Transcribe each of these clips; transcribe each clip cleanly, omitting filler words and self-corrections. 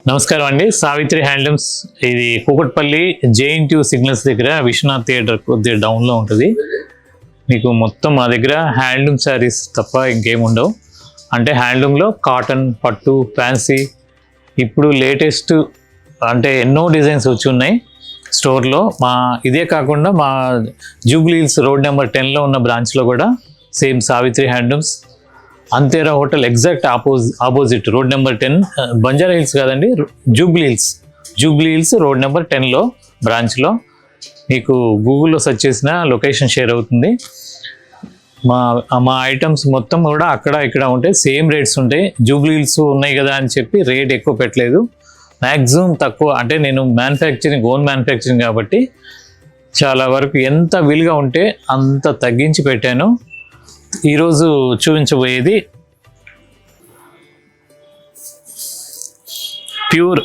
నమస్కారం అండి. సావిత్రి హ్యాండ్లూమ్స్ ఇది కూకట్పల్లి JNTU సిగ్నల్స్ దగ్గర విశ్వనాథ్ థియేటర్ కొద్దిగా డౌన్లో ఉంటుంది. మీకు మొత్తం మా దగ్గర హ్యాండ్లూమ్ శారీస్ తప్ప ఇంకేం ఉండవు. అంటే హ్యాండ్లూమ్లో కాటన్, పట్టు, ఫ్యాన్సీ, ఇప్పుడు లేటెస్ట్ అంటే ఎన్నో డిజైన్స్ వచ్చి ఉన్నాయి స్టోర్లో. ఇదే కాకుండా మా జూబ్లీ హిల్స్ రోడ్ నెంబర్ 10లో ఉన్న బ్రాంచ్లో కూడా సేమ్ సావిత్రి హ్యాండ్లూమ్స్, అంతేరా hotel exact opposite road number 10, Banjara hills కాదండి, జూబ్లీ హిల్స్ రోడ్ నెంబర్ 10లో బ్రాంచ్లో. మీకు గూగుల్లో సెర్చ్ చేసిన లొకేషన్ షేర్ అవుతుంది. మా ఐటమ్స్ మొత్తం కూడా అక్కడ ఇక్కడ ఉంటాయి, సేమ్ రేట్స్ ఉంటాయి. జూబ్లీ హిల్స్ ఉన్నాయి కదా అని చెప్పి రేట్ ఎక్కువ పెట్టలేదు, మ్యాక్సిమం తక్కువ. అంటే నేను ఓన్ మ్యానుఫ్యాక్చరింగ్ కాబట్టి చాలా వరకు ఎంత వీలుగా ఉంటే అంత తగ్గించి పెట్టాను. ఈరోజు చూపించబోయేది ప్యూర్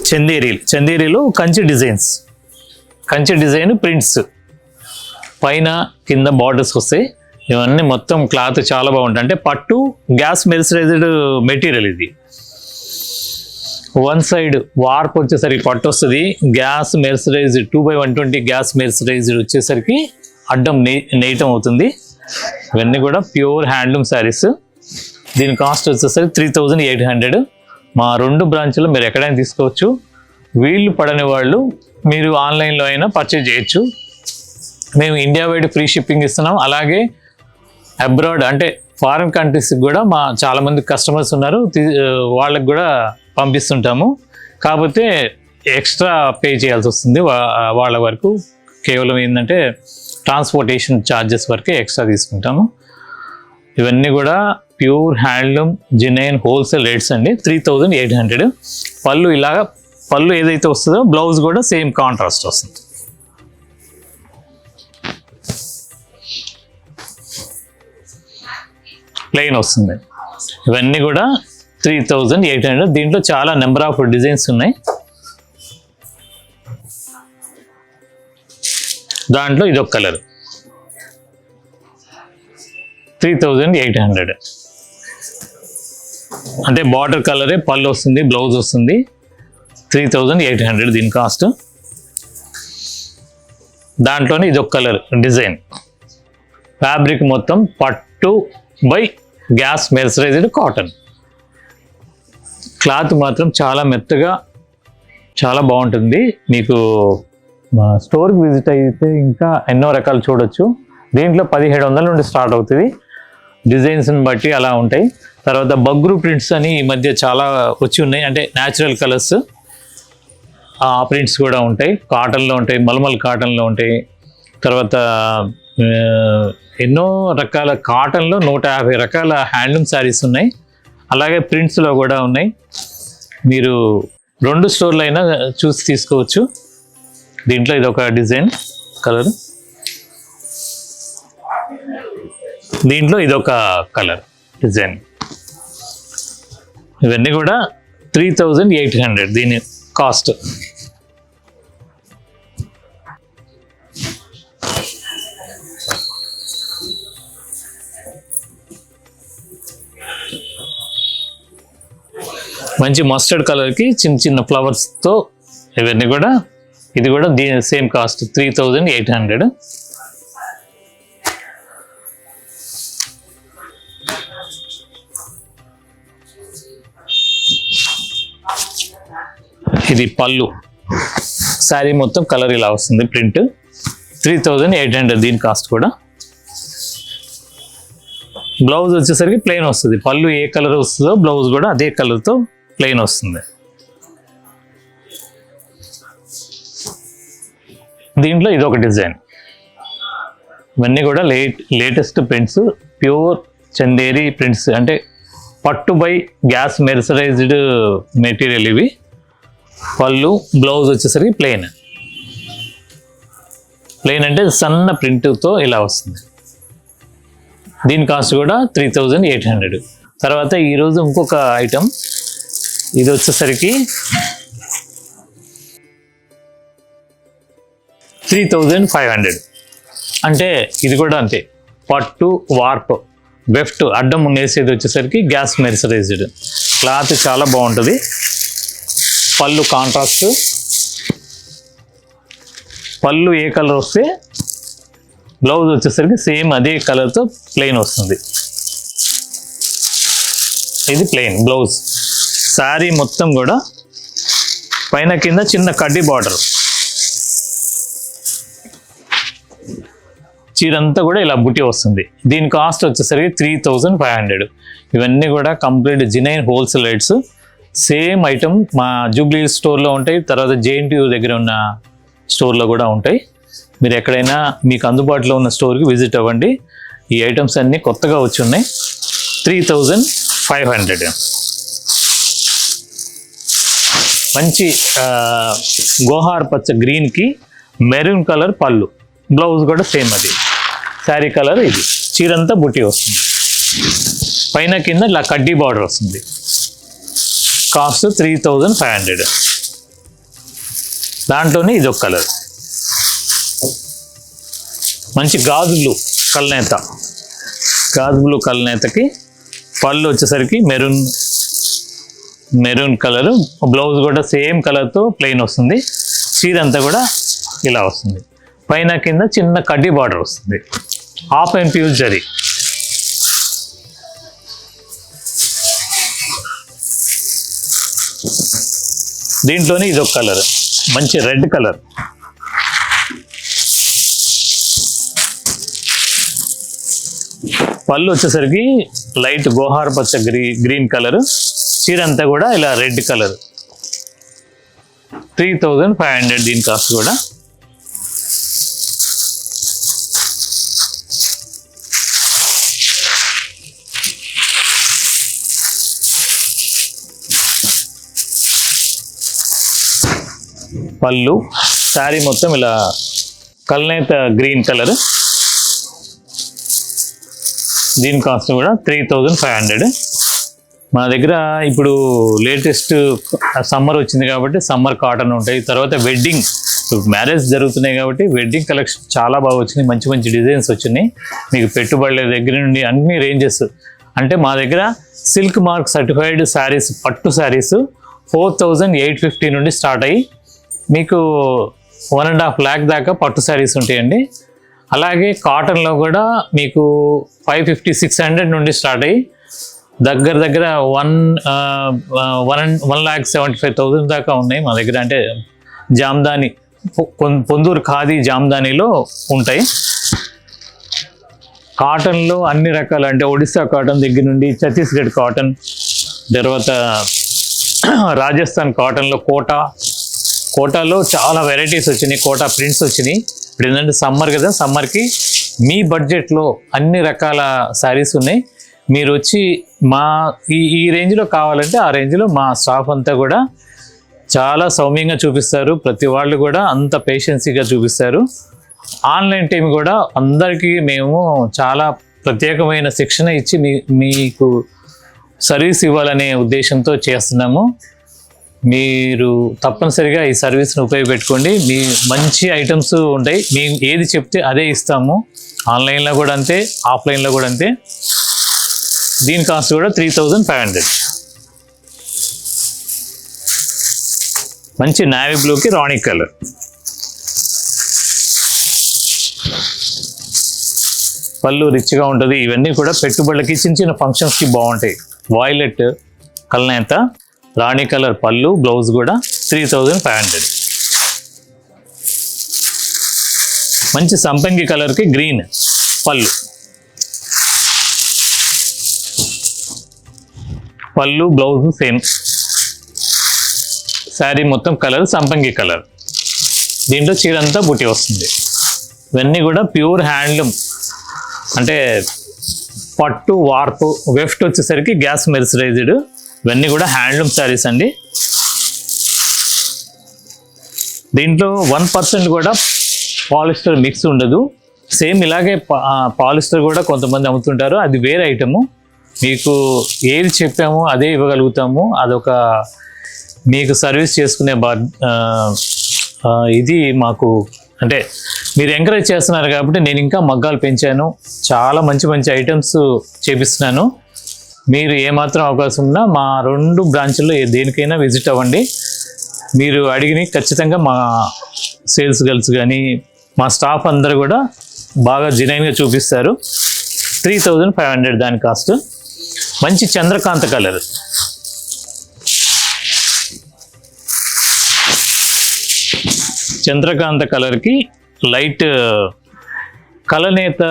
చందేరీలు కంచి డిజైన్ ప్రింట్స్, పైన కింద బార్డర్స్ వస్తాయి. ఇవన్నీ మొత్తం క్లాత్ చాలా బాగుంటాయి. అంటే పట్టు గ్యాస్ మెర్సరైజ్డ్ మెటీరియల్. ఇది వన్ సైడ్ వార్ప్ వచ్చేసరికి పట్టు వస్తుంది, గ్యాస్ మెర్సరైజ్డ్ 2/120 గ్యాస్ మెర్సరైజ్డ్ వచ్చేసరికి అడ్డం నేయటం అవుతుంది. ఇవన్నీ కూడా ప్యూర్ హ్యాండ్లూమ్ శారీస్. దీని కాస్ట్ వచ్చేసరికి 3800. మా 2 బ్రాంచ్లో మీరు ఎక్కడైనా తీసుకోవచ్చు. వీళ్ళు పడని వాళ్ళు మీరు ఆన్లైన్లో అయినా పర్చేజ్ చేయొచ్చు. మేము ఇండియా వైడ్ ఫ్రీ షిప్పింగ్ ఇస్తున్నాం. అలాగే అబ్రాడ్ అంటే ఫారిన్ కంట్రీస్కి కూడా మా చాలామంది కస్టమర్స్ ఉన్నారు, వాళ్ళకి కూడా పంపిస్తుంటాము. కాకపోతే ఎక్స్ట్రా పే చేయాల్సి వస్తుంది వాళ్ళ వరకు. కేవలం ఏంటంటే ట్రాన్స్పోర్టేషన్ ఛార్జెస్ వరకే ఎక్స్ట్రా తీసుకుంటాము. ఇవన్నీ కూడా pure handloom genuine wholesale rates అండి. 3800. పళ్ళు ఏదైతే వస్తుందో బ్లౌజ్ కూడా సేమ్ కాంట్రాస్ట్ వస్తుంది. ప్లెయిన్ వస్తుంది. ఇవన్నీ కూడా 3800. దీంట్లో చాలా నెంబర్ ఆఫ్ డిజైన్స్ ఉన్నాయి. దాంట్లో ఇదొక కలర్ 3800. అంటే బార్డర్ కలరే పళ్ళు వస్తుంది, బ్లౌజ్ వస్తుంది. 3800 దీని కాస్ట్. దాంట్లోనే ఇదొక కలర్ డిజైన్. ఫ్యాబ్రిక్ మొత్తం పట్టు by gas mercerised cotton. Cloth మాత్రం చాలా మెత్తగా చాలా బాగుంటుంది. మీకు స్టోర్కి విజిట్ అయితే ఇంకా ఎన్నో రకాలు చూడొచ్చు. దీంట్లో 1700 నుండి స్టార్ట్ అవుతుంది. డిజైన్స్ని బట్టి అలా ఉంటాయి. తర్వాత బగ్రు ప్రింట్స్ అని ఈ మధ్య చాలా వచ్చి ఉన్నాయి. అంటే న్యాచురల్ కలర్స్, ఆ ప్రింట్స్ కూడా ఉంటాయి. కాటన్లో ఉంటాయి, మల్మల్ కాటన్లో ఉంటాయి. తర్వాత ఎన్నో రకాల కాటన్లో 150 రకాల హ్యాండ్లూమ్ శారీస్ ఉన్నాయి. అలాగే ప్రింట్స్లో కూడా ఉన్నాయి. మీరు 2 స్టోర్లు అయినా చూసి తీసుకోవచ్చు. దీంట్లో ఇదొక డిజైన్ కలర్, దీంట్లో ఇదొక కలర్ డిజైన్. ఇవన్నీ కూడా 3800 దీని కాస్ట్. మంచి మస్టర్డ్ కలర్కి చిన్న చిన్న ఫ్లవర్స్తో ఇవన్నీ కూడా. ఇది కూడా దీని సేమ్ కాస్ట్ 3800. ఇది పళ్ళు. శారీ మొత్తం కలర్ ఇలా వస్తుంది, ప్రింట్. 3800 దీని కాస్ట్ కూడా. బ్లౌజ్ వచ్చేసరికి ప్లెయిన్ వస్తుంది. పళ్ళు ఏ కలర్ వస్తుందో బ్లౌజ్ కూడా అదే కలర్తో ప్లెయిన్ వస్తుంది. దీంట్లో ఇదొక డిజైన్. ఇవన్నీ కూడా latest prints, pure Chanderi prints. అంటే పట్టు బై గ్యాస్ మెర్సరైజ్డ్ మెటీరియల్ ఇవి. పళ్ళు, బ్లౌజ్ వచ్చేసరికి ప్లెయిన్ అంటే సన్న ప్రింట్తో ఇలా వస్తుంది. దీని కాస్ట్ కూడా 3800. తర్వాత ఈరోజు ఇంకొక ఐటమ్, ఇది వచ్చేసరికి 3500. అంటే ఇది కూడా అంతే, పట్టు వార్ప్ వెఫ్ట్ అడ్డం ఉండేసేది వచ్చేసరికి గ్యాస్ మెర్సరైజ్డ్ క్లాత్ చాలా బాగుంటుంది. పళ్ళు కాంట్రాస్ట్, పళ్ళు ఏ కలర్ వస్తే బ్లౌజ్ వచ్చేసరికి సేమ్ అదే కలర్తో ప్లెయిన్ వస్తుంది. ఇది ప్లెయిన్ బ్లౌజ్. శారీ మొత్తం కూడా పైన కింద చిన్న కడ్డీ బార్డర్, చీరంతా కూడా ఇలా బుట్టి వస్తుంది. దీని కాస్ట్ వచ్చేసరికి 3500. ఇవన్నీ కూడా complete genuine wholesale rates. Same item మా జూబ్లీ స్టోర్లో ఉంటాయి, తర్వాత JNTU దగ్గర ఉన్న స్టోర్లో కూడా ఉంటాయి. మీరు ఎక్కడైనా మీకు అందుబాటులో ఉన్న స్టోర్కి విజిట్ అవ్వండి. ఈ ఐటమ్స్ అన్నీ కొత్తగా వచ్చి ఉన్నాయి. 3500. మంచి గోహార్ పచ్చ గ్రీన్కి మెరూన్ కలర్ పళ్ళు, బ్లౌజ్ కూడా సేమ్ అది. శారీ కలర్ ఇది. చీరంతా బుట్టి వస్తుంది, పైన కింద ఇలా కడ్డీ బార్డర్ వస్తుంది. కాస్ట్ 3500. దాంట్లోనే ఇది ఒక కలర్, మంచి గాజు బ్లూ కల్నేత. గాజు బ్లూ కల్నేతకి పళ్ళు వచ్చేసరికి మెరూన్ కలర్, బ్లౌజ్ కూడా సేమ్ కలర్తో ప్లెయిన్ వస్తుంది. చీరంతా కూడా ఇలా వస్తుంది, పైన కింద చిన్న కడ్డీ బార్డర్ వస్తుంది. హాఫ్ అండ్ ప్యూజ్ జరీ. దీంట్లోనే ఇదొక కలర్, మంచి రెడ్ కలర్. పళ్ళు వచ్చేసరికి లైట్ గోహార్ పచ్చ గ్రీన్ కలర్, చీరంతా కూడా ఇలా రెడ్ కలర్. 3500 దీని కాస్ట్ కూడా. పళ్ళు శారీ మొత్తం ఇలా కల్నేత గ్రీన్ కలర్. దీని కాస్ట్ కూడా 3500. మన దగ్గర ఇప్పుడు లేటెస్ట్ సమ్మర్ వచ్చింది కాబట్టి సమ్మర్ కాటన్ ఉంటాయి. తర్వాత వెడ్డింగ్, మ్యారేజ్ జరుగుతున్నాయి కాబట్టి వెడ్డింగ్ కలెక్షన్ చాలా బాగా వచ్చినాయి. మంచి మంచి డిజైన్స్ వచ్చినాయి. మీకు పెట్టుబడుల దగ్గర నుండి అన్ని రేంజెస్. అంటే మా దగ్గర సిల్క్ మార్క్ సర్టిఫైడ్ శారీస్, పట్టు శారీస్ 4850 నుండి స్టార్ట్ అయ్యి మీకు 1.5 lakh దాకా పట్టు శారీస్ ఉంటాయండి. అలాగే కాటన్లో కూడా మీకు 550-600 నుండి స్టార్ట్ అయ్యి దగ్గర 1,75,000 దాకా ఉన్నాయి మా దగ్గర. అంటే జామ్దాని, పొందూరు ఖాదీ జామ్దానిలో ఉంటాయి. కాటన్లో అన్ని రకాల, అంటే ఒడిస్సా కాటన్ దగ్గర నుండి ఛత్తీస్గఢ్ కాటన్, తర్వాత రాజస్థాన్ కాటన్లో కోటాలో చాలా వెరైటీస్ వచ్చినాయి. కోటా ప్రింట్స్ వచ్చినాయి. ఇప్పుడు ఏంటంటే సమ్మర్ కదా, సమ్మర్కి మీ బడ్జెట్లో అన్ని రకాల శారీస్ ఉన్నాయి. మీరు వచ్చి మా ఈ రేంజ్లో కావాలంటే ఆ రేంజ్లో మా స్టాఫ్ అంతా కూడా చాలా సౌమ్యంగా చూపిస్తారు. ప్రతి వాళ్ళు కూడా అంత పేషెన్సీగా చూపిస్తారు. ఆన్లైన్ టైం కూడా అందరికీ మేము చాలా ప్రత్యేకమైన శిక్షణ ఇచ్చి మీకు సర్వీస్ ఇవ్వాలనే ఉద్దేశంతో చేస్తున్నాము. మీరు తప్పనిసరిగా ఈ సర్వీస్ని ఉపయోగపెట్టుకోండి. మీ మంచి ఐటమ్స్ ఉంటాయి. మేము ఏది చెప్తే అదే ఇస్తాము. ఆన్లైన్లో కూడా అంతే, ఆఫ్లైన్లో కూడా అంతే. దీని కాస్ట్ కూడా 3500. మంచి నావీ బ్లూకి రాణి కలర్. పళ్ళు రిచ్గా ఉంటుంది. ఇవన్నీ కూడా పెట్టుబడులకి చిన్న చిన్న ఫంక్షన్స్కి బాగుంటాయి. వాయిలెట్ కల్నేత, రాణి కలర్ పళ్ళు, బ్లౌజ్ కూడా 3500. మంచి సంపంగి కలర్కి గ్రీన్ పళ్ళు, బ్లౌజ్ సేమ్. శారీ మొత్తం కలర్ సంపంగి కలర్. దీంట్లో చీరంతా బుట్టి వస్తుంది. ఇవన్నీ కూడా ప్యూర్ హ్యాండ్లూమ్, అంటే పట్టు వార్పు. వెఫ్ట్ వచ్చేసరికి గ్యాస్ మెర్సరైజ్డ్. ఇవన్నీ కూడా హ్యాండ్లూమ్ శారీస్ అండి. దీంట్లో 1% కూడా పాలిస్టర్ మిక్స్ ఉండదు. సేమ్ ఇలాగే పాలిస్టర్ కూడా కొంతమంది అమ్ముతుంటారు, అది వేరే ఐటము. మీకు ఏది చెప్పామో అదే ఇవ్వగలుగుతాము. అదొక మీకు సర్వీస్ చేసుకునే ఇది మాకు, అంటే మీరు ఎంకరేజ్ చేస్తున్నారు కాబట్టి నేను ఇంకా మగ్గాలు పెంచాను. చాలా మంచి మంచి ఐటమ్స్ చేపిస్తున్నాను. మీరు ఏమాత్రం అవకాశం ఉన్నా మా 2 బ్రాంచ్ల్లో దేనికైనా విజిట్ అవ్వండి. మీరు అడిగిన ఖచ్చితంగా మా సేల్స్ గర్ల్స్ కానీ మా స్టాఫ్ అందరూ కూడా బాగా జెన్యూన్గా చూపిస్తారు. 3500 దాని కాస్ట్. మంచి చంద్రకాంత కలర్, చంద్రకాంత కలర్కి లైట్ కలనేత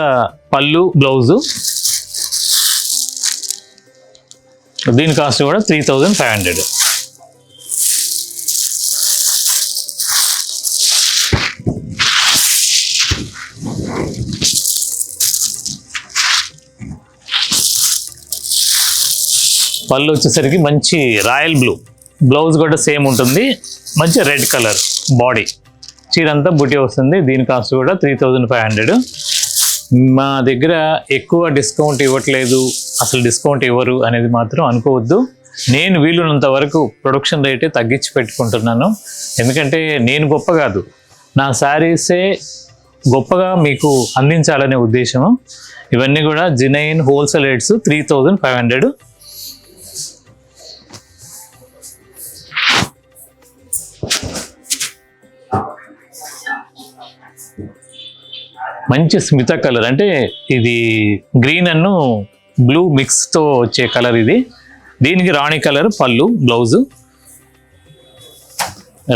పళ్ళు బ్లౌజు. దీని కాస్ట్ కూడా 3500. పళ్ళు వచ్చేసరికి మంచి రాయల్ బ్లూ, బ్లౌజ్ కూడా సేమ్ ఉంటుంది. మంచి రెడ్ కలర్ బాడీ, చీరంతా బుట్టి వస్తుంది. దీని కాస్ట్ కూడా 3500. మా దగ్గర ఎక్కువ డిస్కౌంట్ ఇవ్వట్లేదు, అసలు డిస్కౌంట్ ఇవ్వరు అనేది మాత్రం అనుకోవద్దు. నేను వీలున్నంత వరకు ప్రొడక్షన్ రేటే తగ్గించి పెట్టుకుంటున్నాను. ఎందుకంటే నేను గొప్ప కాదు, నా శారీసే గొప్పగా మీకు అందించాలనే ఉద్దేశము. ఇవన్నీ కూడా జెన్యూన్ హోల్సేల్ రేట్స్ 3500. మంచి స్మిత కలర్, అంటే ఇది గ్రీన్ అన్ను బ్లూ మిక్స్తో వచ్చే కలర్ ఇది. దీనికి రాణి కలర్ పళ్ళు బ్లౌజు,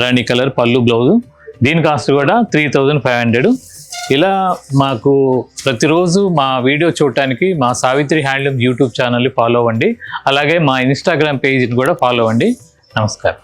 రాణి కలర్ పళ్ళు బ్లౌజు. దీని కాస్ట్ కూడా 3500. ఇలా మాకు ప్రతిరోజు మా వీడియో చూడటానికి మా సావిత్రి హ్యాండ్లూమ్ యూట్యూబ్ ఛానల్ని ఫాలో అవ్వండి. అలాగే మా ఇన్స్టాగ్రామ్ పేజ్ని కూడా ఫాలో అవ్వండి. నమస్కారం.